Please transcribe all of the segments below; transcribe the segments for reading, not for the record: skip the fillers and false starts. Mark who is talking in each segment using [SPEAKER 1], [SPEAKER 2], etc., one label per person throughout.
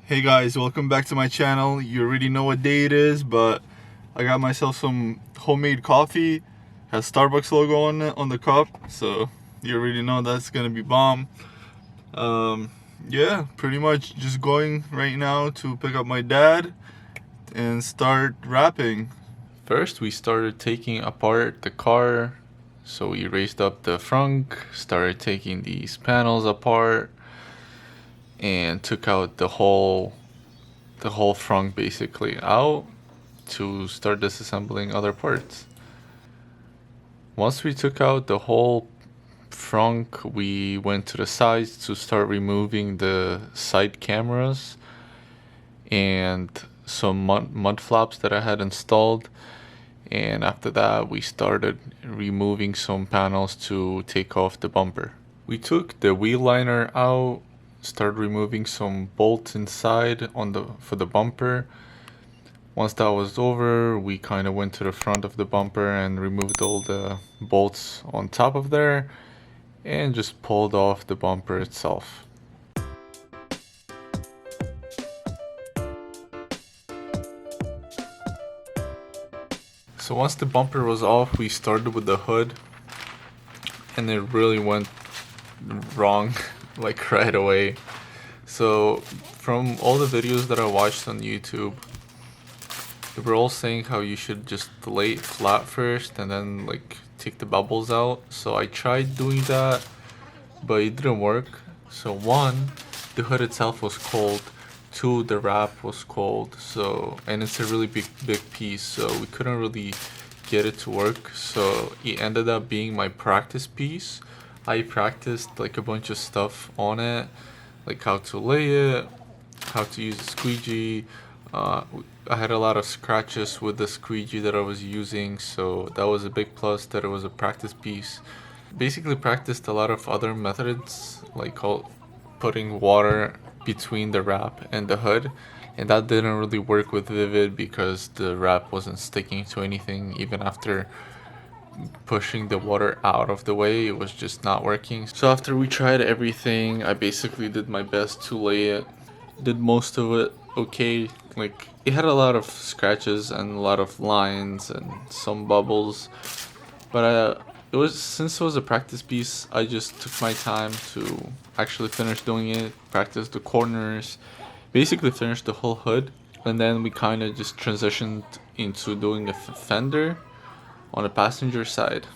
[SPEAKER 1] Hey guys, welcome back to my channel. You already know what day it is, but I got myself some homemade coffee. Has Starbucks logo on the cup, so you already know that's gonna be bomb. Yeah, pretty much just going right now to pick up my dad and start wrapping. First, we started taking apart the car. So we raised up the frunk, started taking these panels apart, and took out the whole frunk basically out to start disassembling other parts. Once we took out the whole frunk, we went to the sides to start removing the side cameras and some mud flaps that I had installed. And after that, we started removing some panels to take off the bumper. We took the wheel liner out, started removing some bolts inside for the bumper. Once that was over, we kind of went to the front of the bumper and removed all the bolts on top of there and just pulled off the bumper itself. So once the bumper was off, we started with the hood, and it really went wrong like right away. So from all the videos that I watched on YouTube, they were all saying how you should just lay it flat first and then like take the bubbles out. So I tried doing that, but it didn't work. So one, the hood itself was cold. Two, the wrap was cold. So, and it's a really big piece, so we couldn't really get it to work. So it ended up being my practice piece. I practiced like a bunch of stuff on it, like how to lay it, how to use the squeegee. I had a lot of scratches with the squeegee that I was using, so that was a big plus that it was a practice piece. Basically practiced a lot of other methods, like putting water between the wrap and the hood, and that didn't really work with Vivid because the wrap wasn't sticking to anything. Even after pushing the water out of the way, it was just not working. So after we tried everything, I basically did my best to lay it, did most of it okay. Like, it had a lot of scratches and a lot of lines and some bubbles, but since it was a practice piece, I just took my time to actually finish doing it, practice the corners, basically finish the whole hood, and then we kind of just transitioned into doing a fender on the passenger side.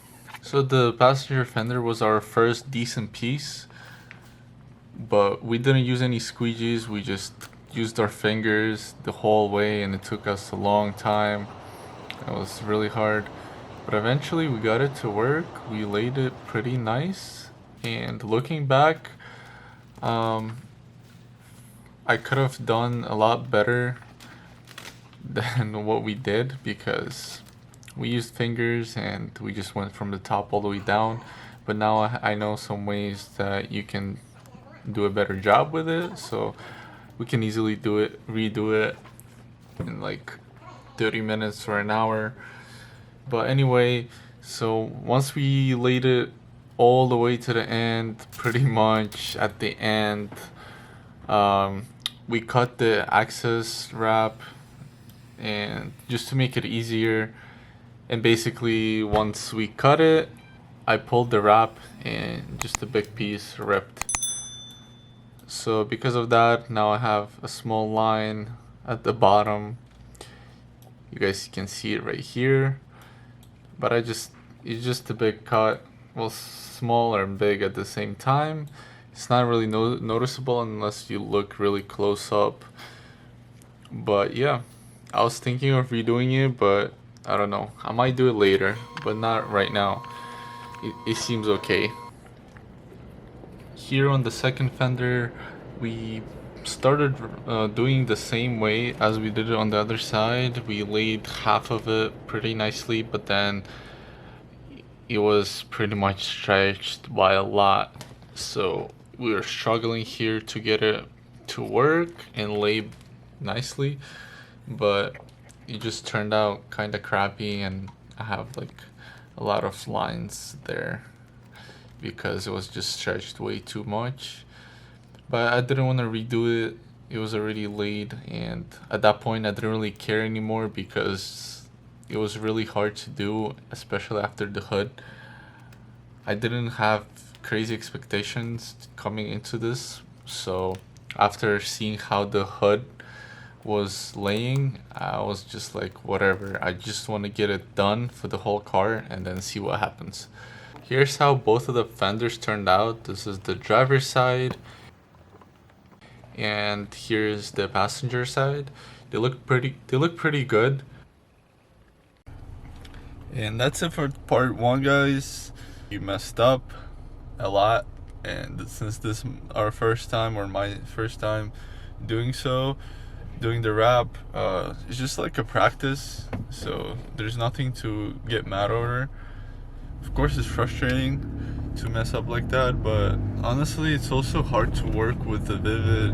[SPEAKER 1] So the passenger fender was our first decent piece, but we didn't use any squeegees. We just used our fingers the whole way, and it took us a long time. It was really hard, but eventually we got it to work. We laid it pretty nice, and looking back, I could have done a lot better than what we did because we used fingers and we just went from the top all the way down. But now I know some ways that you can do a better job with it, so we can easily redo it in like 30 minutes or an hour. But anyway, so once we laid it all the way to the end, pretty much at the end, we cut the access wrap, and just to make it easier, and basically once we cut it, I pulled the wrap and just a big piece ripped. So because of that, now I have a small line at the bottom. You guys can see it right here, but it's just a big cut. Well, small and big at the same time. It's not really noticeable unless you look really close up. But yeah, I was thinking of redoing it, but I don't know. I might do it later, but not right now. It seems okay. Here on the second fender, we started doing the same way as we did it on the other side. We laid half of it pretty nicely, but then it was pretty much stretched by a lot. So we were struggling here to get it to work and lay nicely, but it just turned out kind of crappy, and I have like a lot of lines there because it was just stretched way too much. But I didn't want to redo it it was already late, and at that point I didn't really care anymore because it was really hard to do, especially after the hood. I didn't have crazy expectations coming into this, so after seeing how the hood was laying, I was just like, whatever, I just want to get it done for the whole car and then see what happens. Here's how both of the fenders turned out. This is the driver's side, and here's the passenger side. They look pretty good. And that's it for part 1, guys. You messed up a lot, and since this is our first time, or my first time doing the wrap, it's just like a practice, so there's nothing to get mad over. Of course it's frustrating to mess up like that, but honestly it's also hard to work with the Vivid.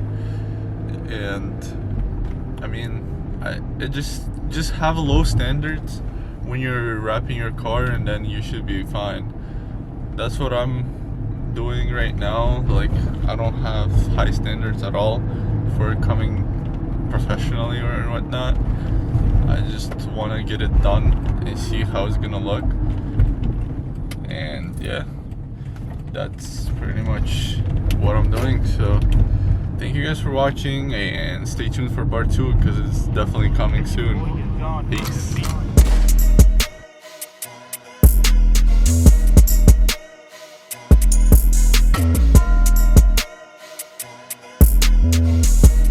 [SPEAKER 1] And I mean, it just have low standards when you're wrapping your car, and then you should be fine. That's what I'm doing right now. Like, I don't have high standards at all for coming professionally or whatnot. I just want to get it done and see how it's gonna look. And yeah, that's pretty much what I'm doing. So thank you guys for watching, and stay tuned for part 2 because it's definitely coming soon. Peace.